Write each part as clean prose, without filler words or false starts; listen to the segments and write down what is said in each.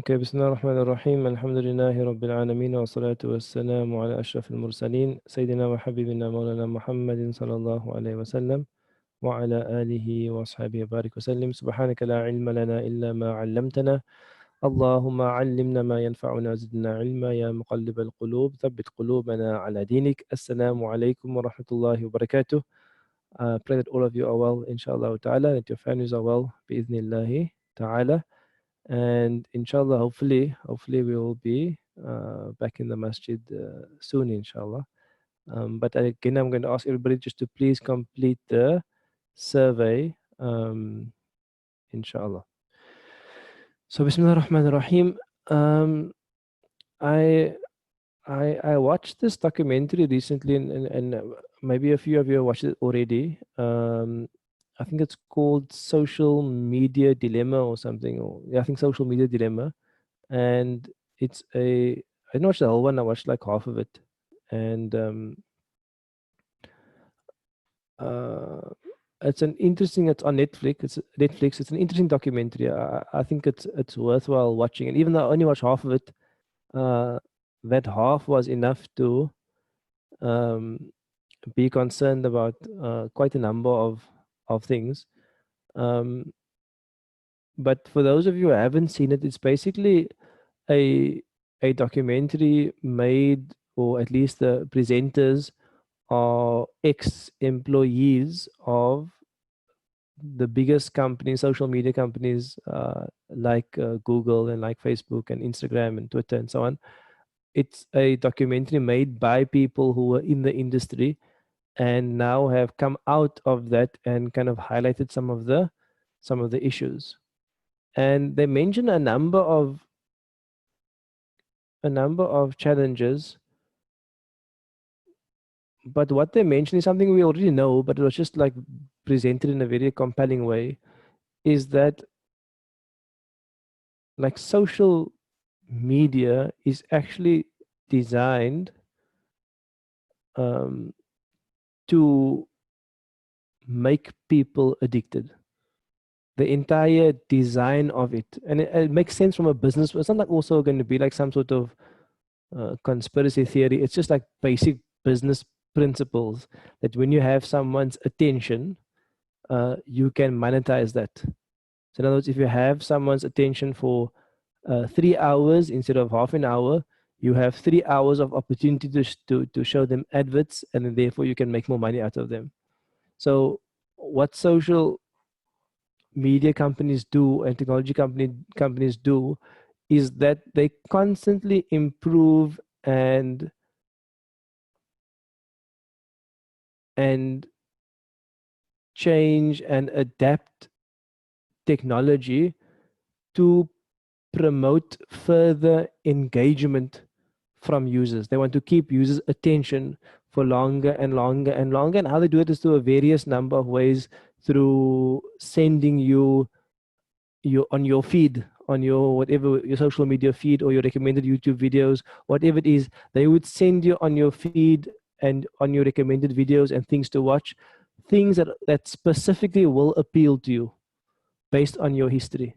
Okay, Bismillah ar-Rahman ar-Rahim. Alhamdulillahi Rabbil Alameen. Wa salatu wa salamu ala ashraf al-mursaleen. Sayyidina wa habibina maulana Muhammadin sallallahu alayhi wa sallam. Wa ala alihi wa ashabihi barik wa sallim. Subhanaka la ilma lana illa ma 'allamtana. Allahumma 'allimna ma yanfa'una zidna ilma ya muqallib al-qulub. Thabbit qulubana ala dinik. Assalamu alaykum wa rahmatullahi wa barakatuh. Pray that all of you are well, inshallah ta'ala, that your families are well, bi'idhnillahi ta'ala. And inshallah, hopefully we will be back in the masjid soon, inshallah. But again, I'm going to ask everybody just to please complete the survey, inshallah. So, Bismillah ar-Rahman ar-Rahim. I watched this documentary recently, and maybe a few of you have watched it already. I think it's called Social Media Dilemma or something. Or yeah, I think Social Media Dilemma. And it's I didn't watch the whole one. I watched like half of it. And it's an interesting. It's on Netflix. It's an interesting documentary. I think it's worthwhile watching. And even though I only watched half of it, that half was enough to be concerned about quite a number of things. But for those of you who haven't seen it, it's basically a documentary made, or at least the presenters are ex-employees of the biggest companies, social media companies like Google and like Facebook and Instagram and Twitter and so on. It's a documentary made by people who were in the industry and now have come out of that and kind of highlighted some of the issues. And they mention a number of challenges, but what they mention is something we already know, but it was just like presented in a very compelling way, is that like social media is actually designed to make people addicted. The entire design of it, and it makes sense from a business. It's not like also going to be like some sort of conspiracy theory. It's just like basic business principles that when you have someone's attention, you can monetize that. So in other words, if you have someone's attention for 3 hours instead of half an hour, you have 3 hours of opportunity to show them adverts, and then therefore you can make more money out of them. So what social media companies do and technology companies do is that they constantly improve and change and adapt technology to promote further engagement from users. They want to keep users' attention for longer and longer and longer. And how they do it is through a various number of ways, through sending you on your feed, on your whatever, your social media feed or your recommended YouTube videos, whatever it is, they would send you on your feed and on your recommended videos and things to watch, things that specifically will appeal to you based on your history.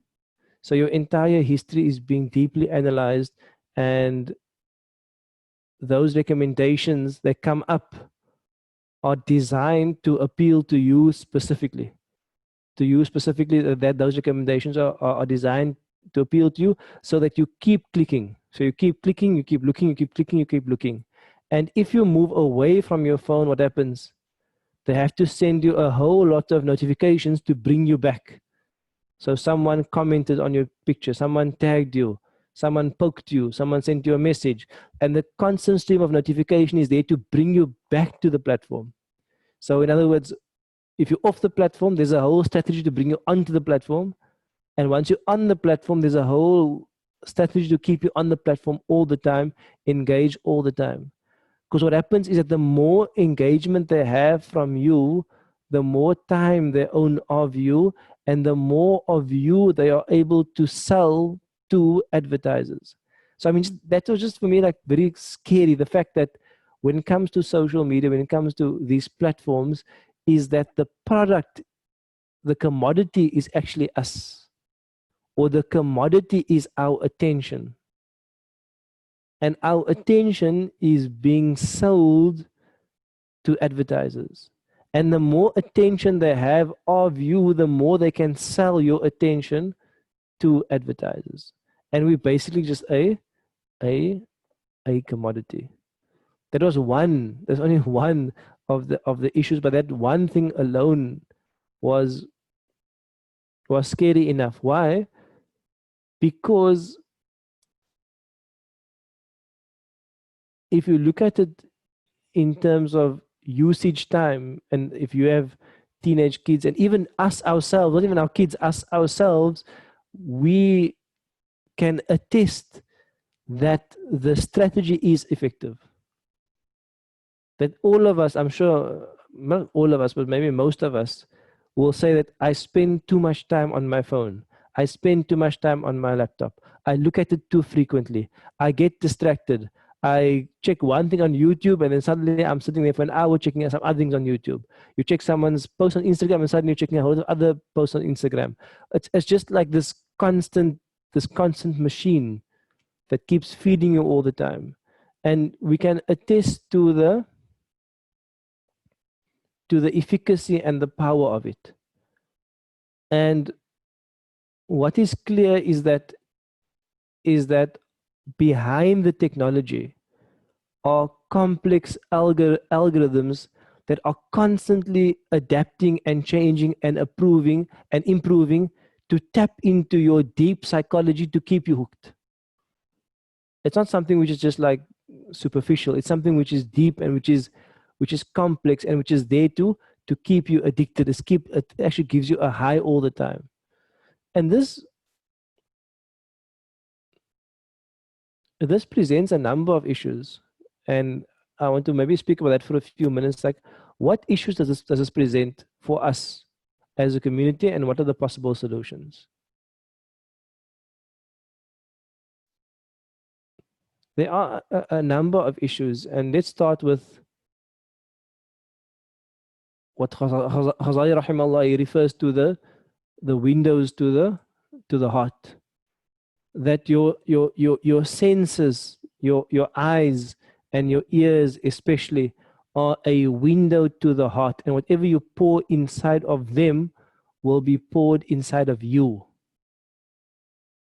So your entire history is being deeply analyzed, and those recommendations that come up are designed to appeal to you specifically. That those recommendations are designed to appeal to you so that you keep clicking. So you keep clicking, you keep looking, you keep clicking, you keep looking. And if you move away from your phone, what happens? They have to send you a whole lot of notifications to bring you back. So someone commented on your picture, someone tagged you, someone poked you, someone sent you a message, and the constant stream of notification is there to bring you back to the platform. So in other words, if you're off the platform, there's a whole strategy to bring you onto the platform. And once you're on the platform, there's a whole strategy to keep you on the platform all the time, engaged all the time. Because what happens is that the more engagement they have from you, the more time they own of you, and the more of you they are able to sell to advertisers. So I mean, that was just for me like very scary. The fact that when it comes to social media, when it comes to these platforms, is that the product, the commodity is actually us, or the commodity is our attention. And our attention is being sold to advertisers. And the more attention they have of you, the more they can sell your attention to advertisers. And we basically just a a commodity. That was one. There's only one of the issues, but that one thing alone was was scary enough. Why? Because if you look at it in terms of usage time, and if you have teenage kids, and even us ourselves, not even our kids, us ourselves, we can attest that the strategy is effective. That all of us, I'm sure, not all of us, but maybe most of us, will say that I spend too much time on my phone. I spend too much time on my laptop. I look at it too frequently. I get distracted. I check one thing on YouTube and then suddenly I'm sitting there for an hour checking out some other things on YouTube. You check someone's post on Instagram and suddenly you're checking out other posts on Instagram. It's just like this constant machine that keeps feeding you all the time. And we can attest to the efficacy and the power of it. And what is clear is that behind the technology are complex algorithms that are constantly adapting and changing and improving to tap into your deep psychology to keep you hooked. It's not something which is just like superficial. It's something which is deep and which is complex and which is there to keep you addicted. It actually gives you a high all the time. And this presents a number of issues. And I want to maybe speak about that for a few minutes. Like, what issues does this present for us as a community, and what are the possible solutions? There are a number of issues, and let's start with what Ghazali Rahimallah refers to the windows to the heart. That your senses, your eyes and your ears especially, are a window to the heart, and whatever you pour inside of them will be poured inside of you.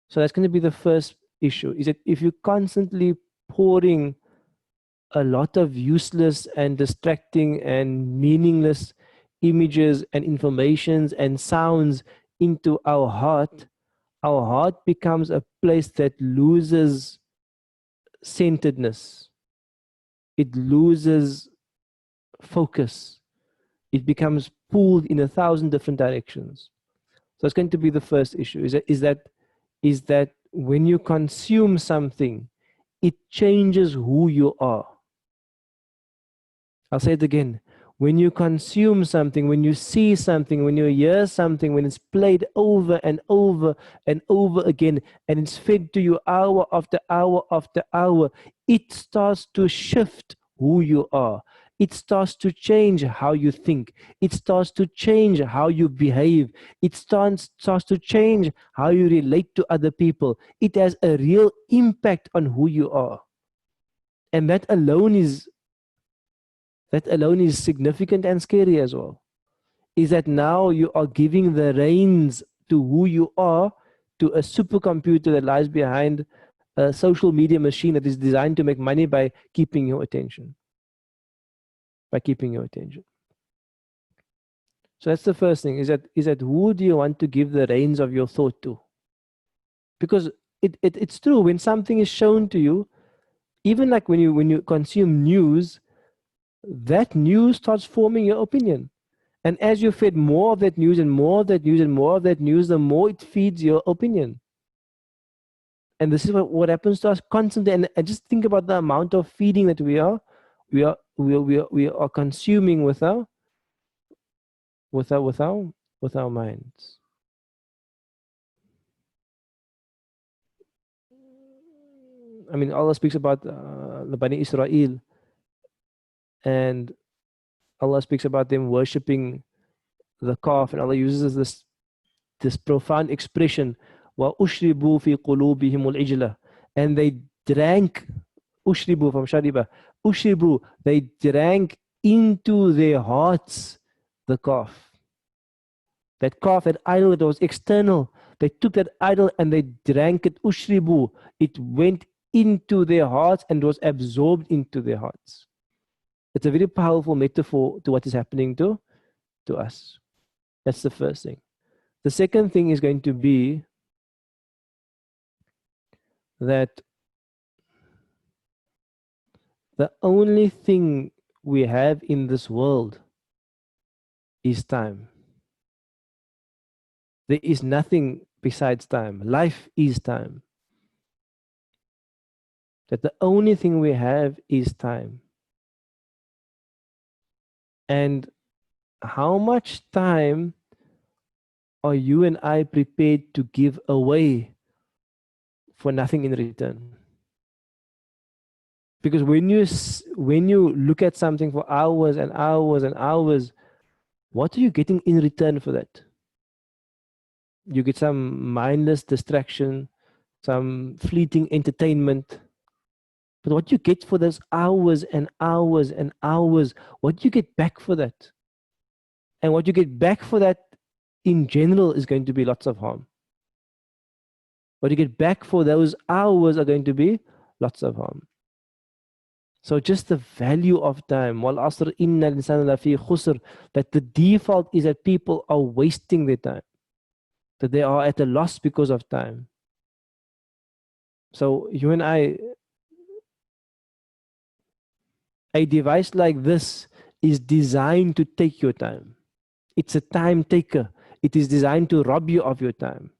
So that's going to be the first issue, is that if you're constantly pouring a lot of useless and distracting and meaningless images and informations and sounds into our heart becomes a place that loses centeredness. It loses focus. It becomes pulled in 1,000 different directions. So it's going to be the first issue, is that when you consume something, it changes who you are. I'll say it again. When you consume something, when you see something, when you hear something, when it's played over and over and over again, and it's fed to you hour after hour after hour, it starts to shift who you are. It starts to change how you think. It starts to change how you behave. It starts to change how you relate to other people. It has a real impact on who you are. And that alone is significant and scary as well. Is that now you are giving the reins to who you are to a supercomputer that lies behind a social media machine that is designed to make money by keeping your attention. So that's the first thing, is that who do you want to give the reins of your thought to? Because it's true, when something is shown to you, even like when you consume news, that news starts forming your opinion. And as you fed more of that news and more of that news and more of that news, the more it feeds your opinion. And this is what happens to us constantly. And just think about the amount of feeding that we are consuming with our minds. I mean, Allah speaks about the Bani Israel, and Allah speaks about them worshipping the calf, and Allah uses this profound expression وَأُشْرِبُوا فِي قُلُوبِهِمُ الْعِجْلَةِ. And they drank, ushribu from shariba, ushribu, they drank into their hearts the calf. That calf, that idol that was external, they took that idol and they drank it, ushribu. It went into their hearts and was absorbed into their hearts. It's a very powerful metaphor to what is happening to us. That's the first thing. The second thing is going to be that the only thing we have in this world is time. There is nothing besides time. Life is time. That the only thing we have is time. And how much time are you and I prepared to give away for nothing in return? Because when you look at something for hours and hours and hours, what are you getting in return for that? You get some mindless distraction, some fleeting entertainment. But what you get for those hours and hours and hours, what do you get back for that? And what you get back for that in general is going to be lots of harm. What you get back for those hours are going to be lots of harm. So just the value of time, wal asr inna al-insana lafi khusr, that the default is that people are wasting their time, that they are at a loss because of time. So you and I, a device like this is designed to take your time. It's a time taker. It is designed to rob you of your time.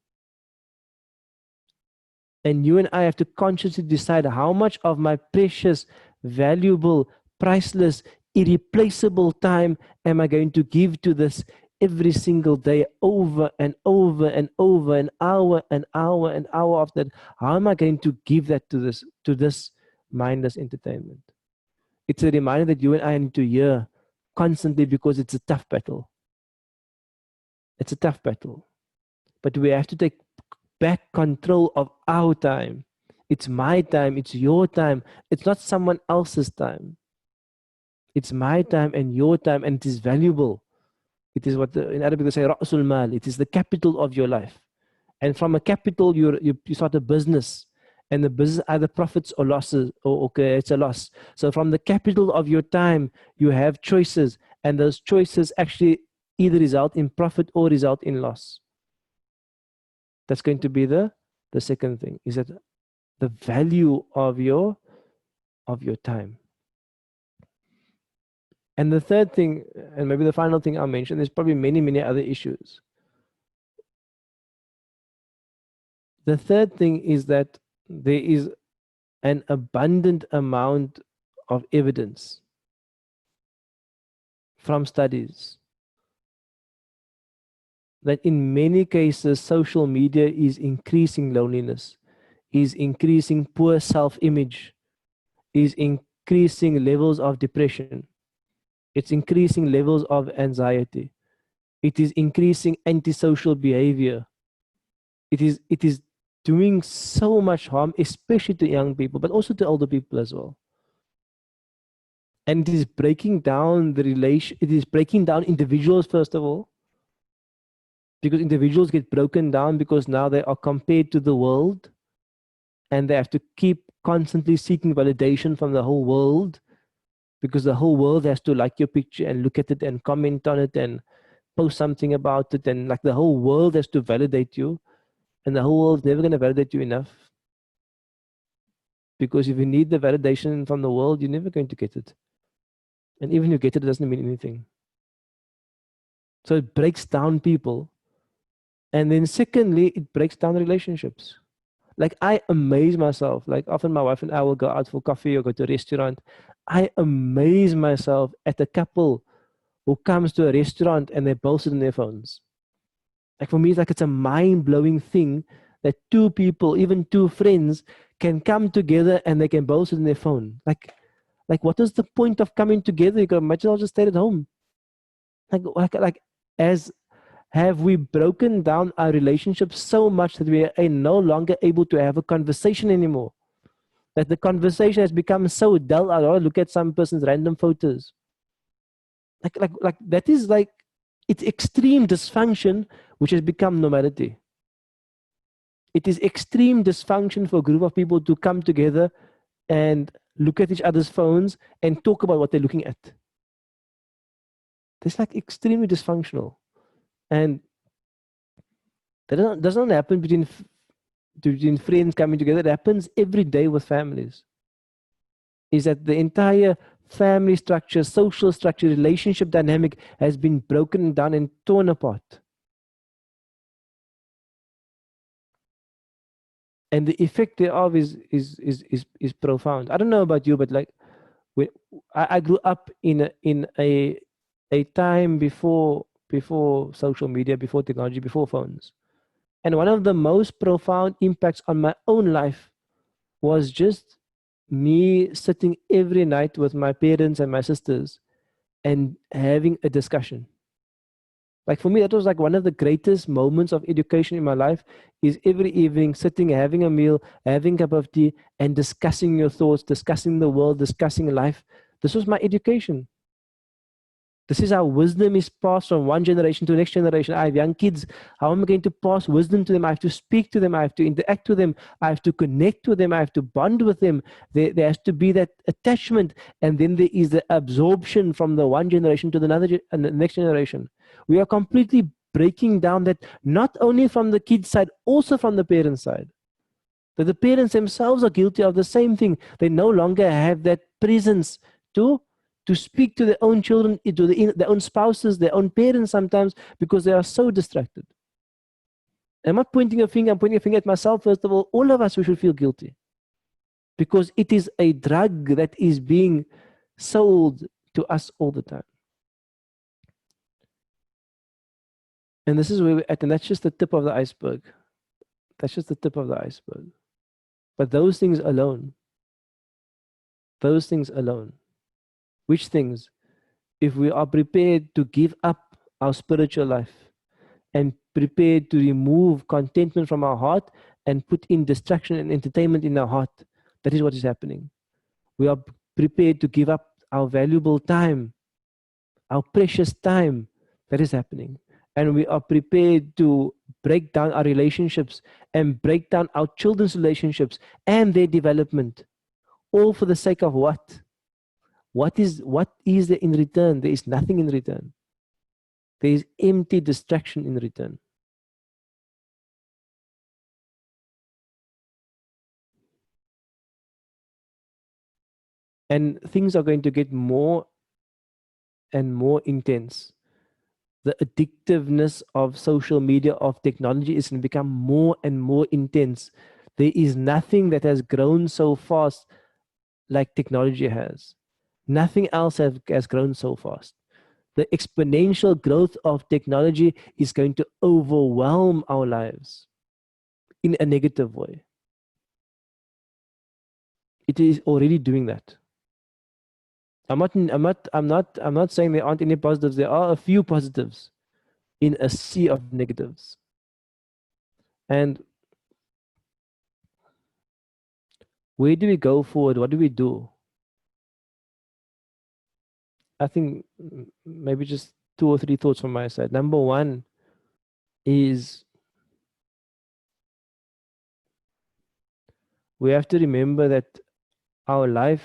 And you and I have to consciously decide how much of my precious, valuable, priceless, irreplaceable time am I going to give to this every single day, over and over and over, an hour and hour and hour of that. How am I going to give that to this mindless entertainment? It's a reminder that you and I need to hear constantly, because it's a tough battle. It's a tough battle. But we have to take back control of our time. It's my time, it's your time. It's not someone else's time. It's my time and your time, and it is valuable. It is what in Arabic they say, Ra'sul Mal. It is the capital of your life. And from a capital, you start a business. And the business either profits or losses, or okay, it's a loss. So from the capital of your time, you have choices. And those choices actually either result in profit or result in loss. That's going to be the second thing, is that the value of your time. And the third thing, and maybe the final thing I'll mention, there's probably many other issues. The third thing is that there is an abundant amount of evidence from studies that in many cases social media is increasing loneliness, is increasing poor self-image, is increasing levels of depression, it's increasing levels of anxiety, it is increasing antisocial behavior, it is doing so much harm, especially to young people, but also to older people as well. And it is breaking down it is breaking down individuals, first of all, because individuals get broken down because now they are compared to the world, and they have to keep constantly seeking validation from the whole world, because the whole world has to like your picture and look at it and comment on it and post something about it, and like the whole world has to validate you, and the whole world's never going to validate you enough, because if you need the validation from the world, you're never going to get it, and even if you get it, it doesn't mean anything. So it breaks down people. And then secondly, it breaks down relationships. Like, I amaze myself, like often my wife and I will go out for coffee or go to a restaurant. I amaze myself at a couple who comes to a restaurant and they both sit on their phones. Like, for me, it's like it's a mind-blowing thing that two people, even two friends, can come together and they can both sit on their phone. Like what is the point of coming together? You might as well just stay at home. Like as Have we broken down our relationship so much that we are no longer able to have a conversation anymore? That the conversation has become so dull. I don't look at some person's random photos. Like that is like, it's extreme dysfunction which has become normality. It is extreme dysfunction for a group of people to come together and look at each other's phones and talk about what they're looking at. It's like extremely dysfunctional. And that doesn't happen between friends coming together. It happens every day with families. Is that the entire family structure, social structure, relationship dynamic has been broken down and torn apart. And the effect thereof is profound. I don't know about you, but like when I grew up in a time before social media, before technology, before phones. And one of the most profound impacts on my own life was just me sitting every night with my parents and my sisters and having a discussion. Like for me, that was like one of the greatest moments of education in my life, is every evening sitting, having a meal, having a cup of tea, and discussing your thoughts, discussing the world, discussing life. This was my education. This is how wisdom is passed from one generation to the next generation. I have young kids. How am I going to pass wisdom to them? I have to speak to them. I have to interact with them. I have to connect with them. I have to bond with them. There has to be that attachment. And then there is the absorption from the one generation to the next generation. We are completely breaking down that, not only from the kid's side, also from the parent's side. That the parents themselves are guilty of the same thing. They no longer have that presence to speak to their own children, to their own spouses, their own parents sometimes, because they are so distracted. I'm not pointing a finger, I'm pointing a finger at myself first of all. All of us, we should feel guilty, because it is a drug that is being sold to us all the time. And this is where we're at, and that's just the tip of the iceberg. That's just the tip of the iceberg. But those things alone, which things? If we are prepared to give up our spiritual life and prepared to remove contentment from our heart and put in distraction and entertainment in our heart, that is what is happening. We are prepared to give up our valuable time, our precious time. That is happening. And we are prepared to break down our relationships and break down our children's relationships and their development, all for the sake of what? What is there in return? There is nothing in return. There is empty distraction in return. And things are going to get more and more intense. The addictiveness of social media, of technology, is going to become more and more intense. There is nothing that has grown so fast like technology has. Nothing else has grown so fast. The exponential growth of technology is going to overwhelm our lives in a negative way. It is already doing that. I'm not saying there aren't any positives. There are a few positives in a sea of negatives. And where do we go forward? What do we do? I think maybe just two or three thoughts from my side. Number one is, we have to remember that our life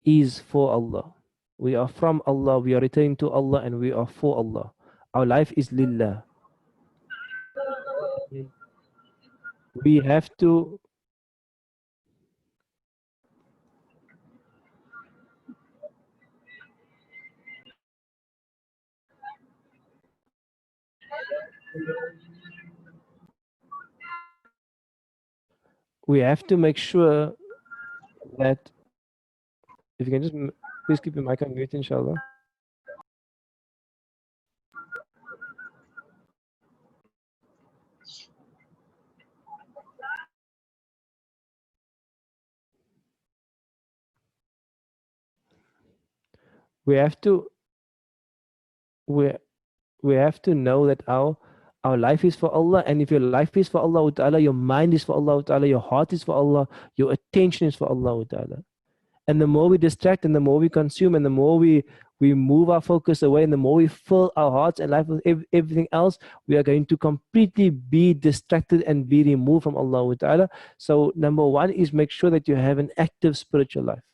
is for Allah. We are from Allah, we are returning to Allah, and we are for Allah. Our life is lillah. We have to make sure that, if you can just please keep your mic on mute, inshallah. We have to we we have to know that our life is for Allah, and if your life is for Allah Ta'ala, your mind is for Allah Ta'ala, your heart is for Allah, your attention is for Allah Ta'ala. And the more we distract and the more we consume and the more we move our focus away and the more we fill our hearts and life with everything else, we are going to completely be distracted and be removed from Allah Ta'ala. So number one is make sure that you have an active spiritual life,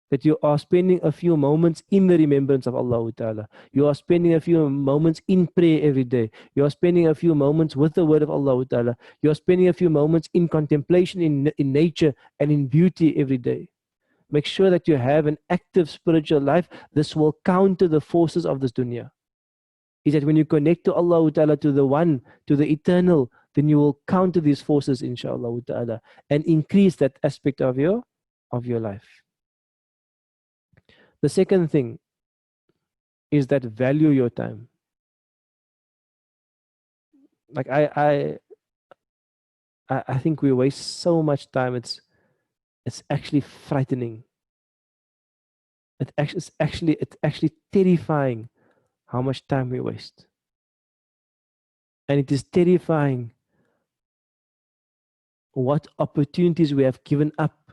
that you are spending a few moments in the remembrance of Allah Ta'ala. You are spending a few moments in prayer every day. You are spending a few moments with the word of Allah Ta'ala. You are spending a few moments in contemplation in nature and in beauty every day. Make sure that you have an active spiritual life. This will counter the forces of this dunya. Is that when you connect to Allah Ta'ala, to the one, to the eternal, then you will counter these forces, inshallah Ta'ala, and increase that aspect of your life. The second thing is that value your time. Like I think we waste so much time. It's actually frightening. It's actually terrifying how much time we waste. And it is terrifying what opportunities we have given up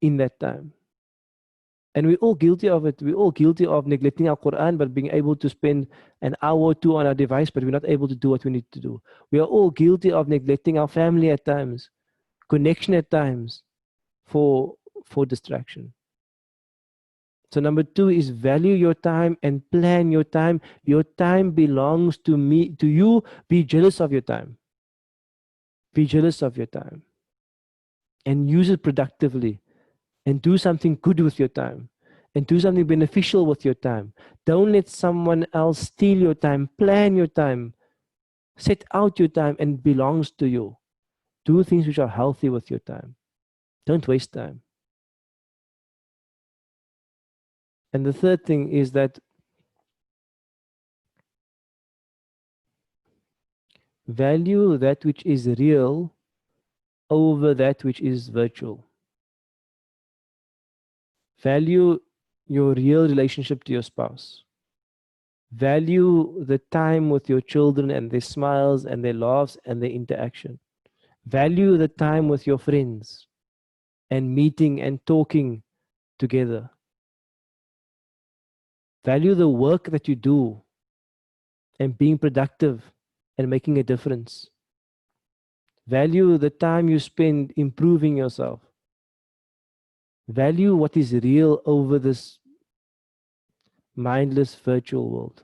in that time. And we're all guilty of it. We're all guilty of neglecting our Quran, but being able to spend an hour or two on our device, but we're not able to do what we need to do. We are all guilty of neglecting our family at times, connection at times, for distraction. So number two is value your time and plan your time. Your time belongs to me, to you. Be jealous of your time. Be jealous of your time. And use it productively. And do something good with your time. And do something beneficial with your time. Don't let someone else steal your time. Plan your time. Set out your time and it belongs to you. Do things which are healthy with your time. Don't waste time. And the third thing is that value that which is real over that which is virtual. Value your real relationship to your spouse. Value the time with your children and their smiles and their laughs and their interaction. Value the time with your friends and meeting and talking together. Value the work that you do and being productive and making a difference. Value the time you spend improving yourself. Value what is real over this mindless virtual world.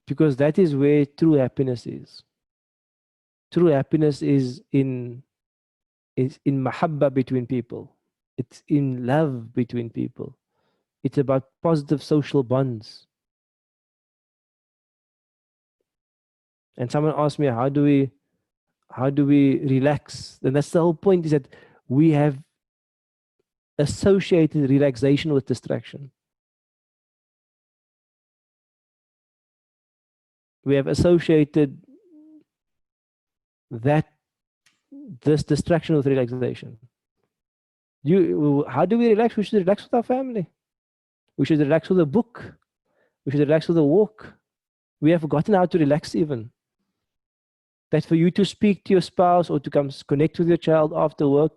Because that is where true happiness is. True happiness is in mahabba between people. It's in love between people. It's about positive social bonds. And someone asked me, how do we relax? And that's the whole point, is that we have associated relaxation with distraction. We have associated this distraction with relaxation. How do we relax? We should relax with our family. We should relax with a book. We should relax with a walk. We have forgotten how to relax even. That for you to speak to your spouse or to come connect with your child after work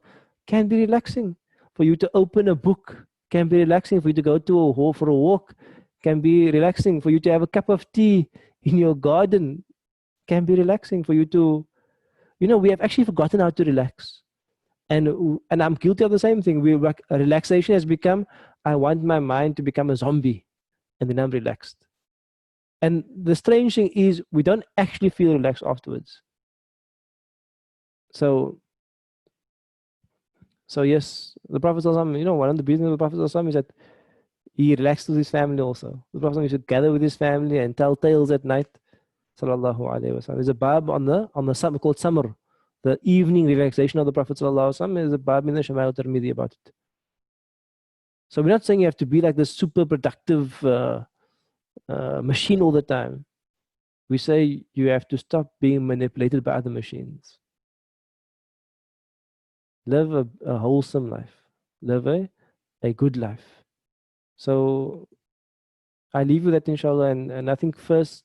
can be relaxing. For you to open a book can be relaxing. For you to go to a hall for a walk can be relaxing. For you to have a cup of tea in your garden can be relaxing. For you to, we have actually forgotten how to relax. And I'm guilty of the same thing. Relaxation has become, I want my mind to become a zombie, and then I'm relaxed. And the strange thing is, we don't actually feel relaxed afterwards. So yes, the Prophet ﷺ, one of the business of the Prophet ﷺ is that he relaxed with his family also. The Prophet ﷺ used to gather with his family and tell tales at night. Sallallahu Alaihi Wasallam. There's a bab on the Samr called Samr, the evening relaxation of the Prophet Sallallahu Alaihi Wasallam. There's a bab in the Shama'il Tirmidhi about it. So we're not saying you have to be like this super productive machine all the time. We say you have to stop being manipulated by other machines. Live a wholesome life. Live a good life. So I leave with that, inshallah. And I think first,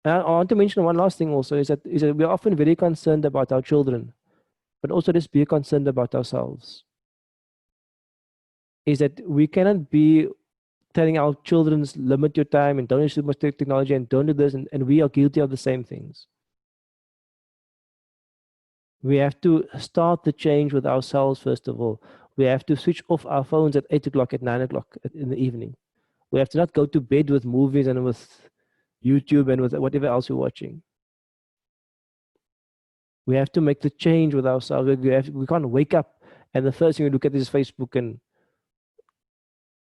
I want to mention one last thing also is that we're often very concerned about our children, but also just be concerned about ourselves. Is that we cannot be telling our children limit your time and don't use too much technology and don't do this, and we are guilty of the same things. We have to start the change with ourselves first of all. We have to switch off our phones at 8 o'clock, at 9 o'clock in the evening. We have to not go to bed with movies and with YouTube and with whatever else we're watching. We have to make the change with ourselves. We can't wake up and the first thing we look at is Facebook, and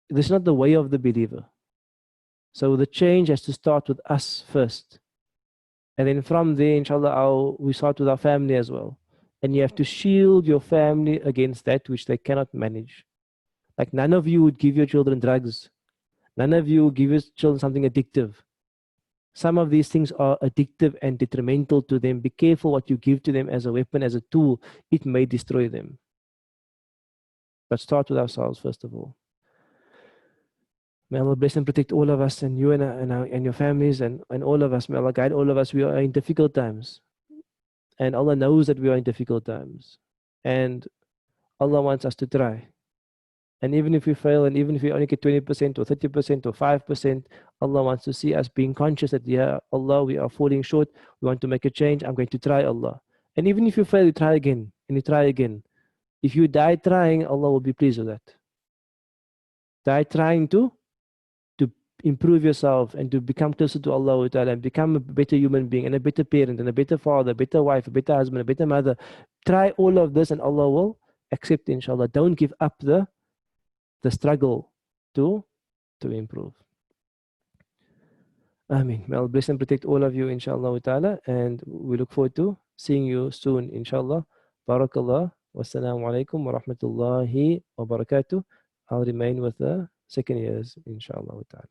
this is not the way of the believer. So the change has to start with us first. And then from there, inshallah, we start with our family as well. And you have to shield your family against that which they cannot manage. Like none of you would give your children drugs. None of you would give your children something addictive. Some of these things are addictive and detrimental to them. Be careful what you give to them as a weapon, as a tool. It may destroy them. But start with ourselves first of all. May Allah bless and protect all of us, and you and your families, and all of us. May Allah guide all of us. We are in difficult times. And Allah knows that we are in difficult times. And Allah wants us to try. And even if we fail, and even if we only get 20% or 30% or 5%, Allah wants to see us being conscious that, yeah, Allah, we are falling short. We want to make a change. I'm going to try, Allah. And even if you fail, you try again, and you try again. If you die trying, Allah will be pleased with that. Die trying to improve yourself and to become closer to Allah and become a better human being and a better parent and a better father, a better wife, a better husband, a better mother. Try all of this and Allah will accept, inshallah. Don't give up the struggle to improve. Ameen. May Allah bless and protect all of you, inshallah ta'ala, and we look forward to seeing you soon, inshallah. Barakallah. Wassalamu alaikum wa rahmatullahi wa barakatuh. I'll remain with the second years, inshallah ta'ala.